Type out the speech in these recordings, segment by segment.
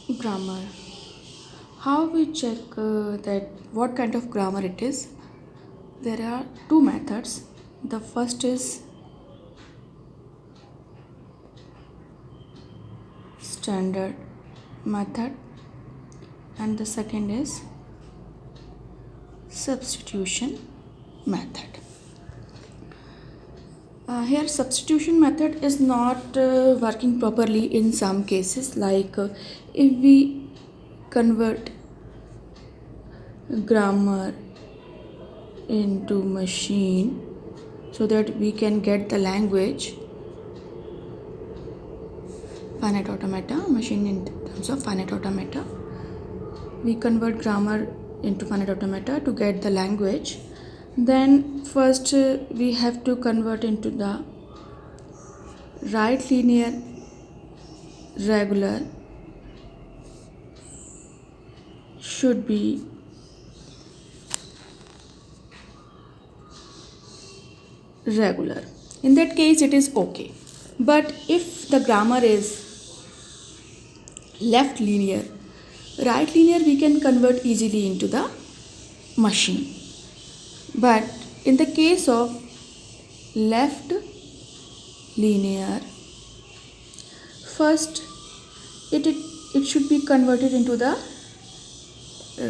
Grammar. How we check that what kind of grammar it is? There are two methods. The first is standard method and the second is substitution method. Here substitution method is not working properly in some cases, like if we convert grammar into machine so that we can get the language. Finite automata, machine in terms of finite automata, we convert grammar into finite automata to get the language. Then first we have to convert into the right linear regular should be regular. In that case it is okay. But if the grammar is left linear, right linear we can convert easily into the machine. But in the case of left linear, first it should be converted into the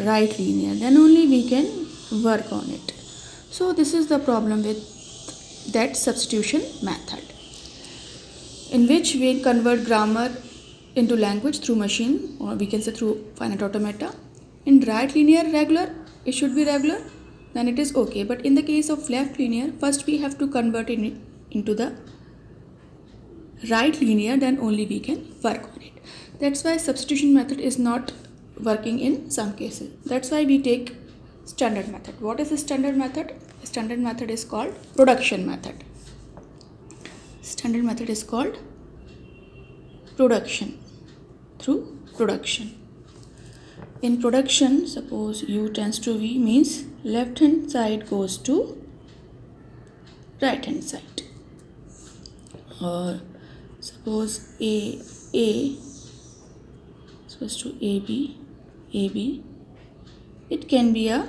right linear, then only we can work on it. So this is the problem with that substitution method, in which we convert grammar into language through machine, or we can say through finite automata. In right linear regular, it should be regular, then it is okay. But in the case of left linear, first we have to convert it into the right linear, then only we can work on it. That's why substitution method is not working in some cases. That's why we take standard method. What is the standard method? Standard method is called production method. Standard method is called production, through production. In production, suppose u tends to v means left hand side goes to right hand side, or suppose a supposed to ab, it can be a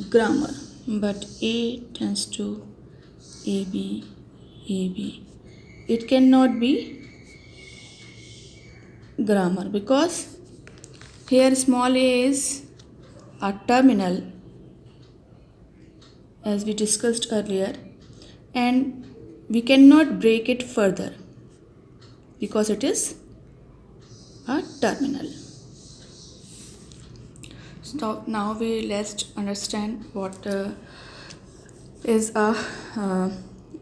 grammar, but a tends to ab, it cannot be grammar, because here small a is a terminal, as we discussed earlier, and we cannot break it further because it is a terminal. So now let's understand what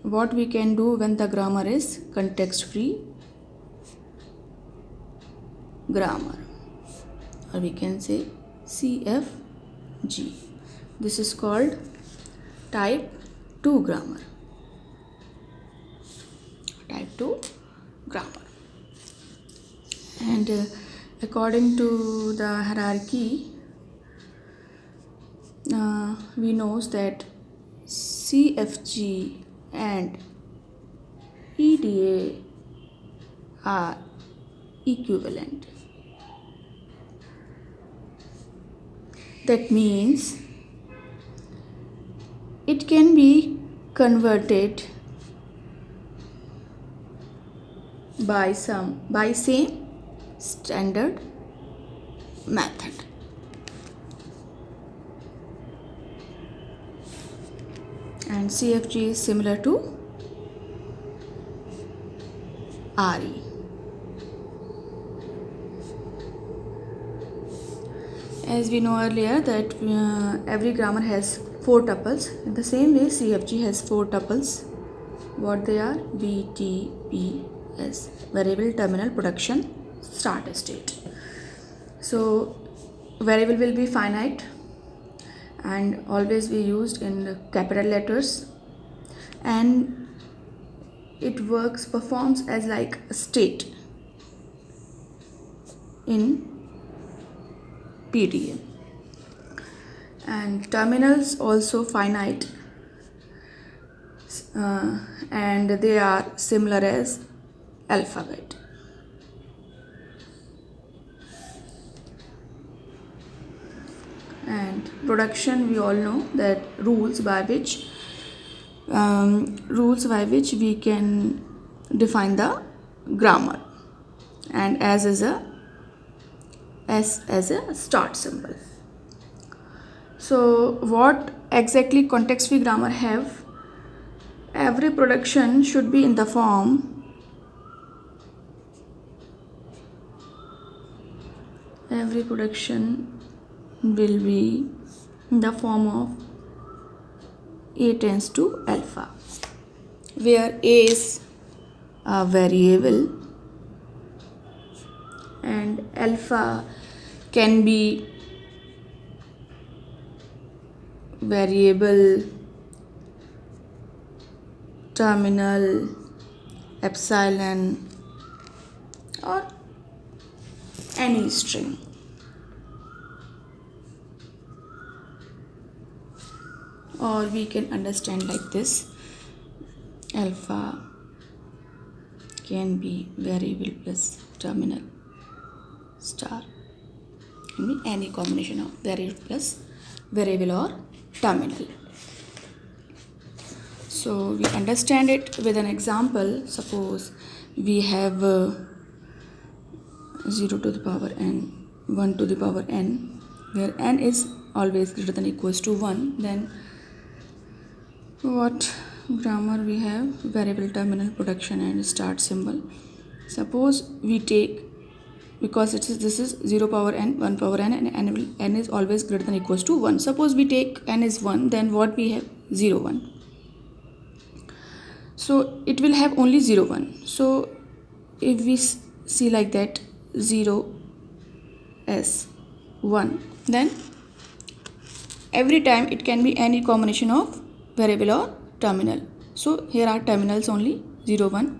what we can do when the grammar is context free grammar, or we can say CFG. This is called type 2 grammar. Type 2 grammar. And according to the hierarchy, we know that CFG and EDA are equivalent. That means it can be converted by same standard method. And CFG is similar to RE. As we know earlier that every grammar has 4 tuples. In the same way, CFG has 4 tuples. What they are? VTPS, variable terminal production start state. So variable will be finite and always be used in capital letters, and it performs as like a state in PDA. And terminals also finite, and they are similar as alphabet. And production, we all know that rules by which we can define the grammar, and S as a start symbol. So what exactly context free grammar have? Every production should be in the form will be in the form of A tends to alpha, where A is a variable and alpha can be variable, terminal, epsilon, or any string. Or we can understand like this: alpha can be variable plus terminal star, can be any combination of variable plus variable or terminal. So we understand it with an example. Suppose we have 0 to the power n, 1 to the power n, where n is always greater than equals to 1. Then what grammar we have? Variable, terminal, production, and start symbol. Suppose we take, because this is 0 power n, 1 power n, and n is always greater than equals to 1. Suppose we take n is 1, then what we have? 0, 1. So it will have only 0, 1. So if we see like that, 0 s 1, then every time it can be any combination of variable or terminal. So here are terminals only, 0, 1.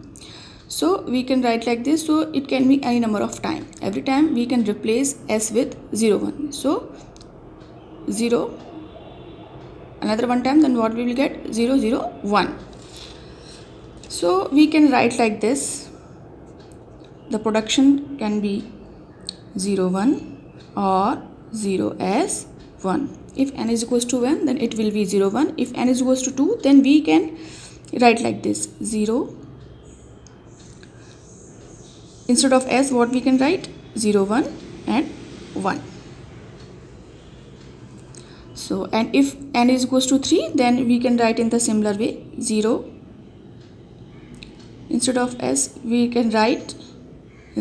So we can write like this. So it can be any number of time. Every time we can replace s with 0, 1. So 0, another one time, then what we will get? 0, 0, 1. So we can write like this. The production can be 0, 1 or 0 s 1. If n is equals to 1, then it will be 0, 1. If n is equals to 2, then we can write like this: 0. Instead of s, what we can write? 0, 1 and 1. So, and if n is equals to 3, then we can write in the similar way: 0. Instead of s, we can write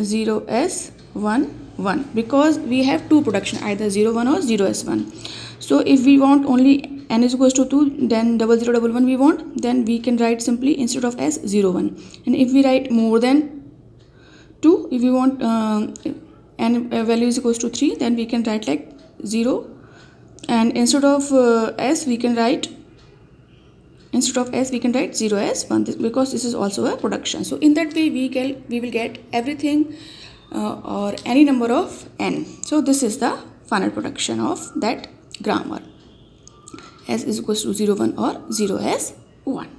0 s 1, 1, because we have two production, either 0, 1 or 0 s 1. So if we want only n is equals to 2, then 0, 0, 1, 1 we want, then we can write simply instead of s 0, 1. And if we write more than 2, if we want n value is equals to 3, then we can write like 0, and instead of s we can write 0 as 1, because this is also a production. So in that way we will get everything or any number of n. So this is the final production of that grammar: s is equals to 0, 1 or 0 as 1.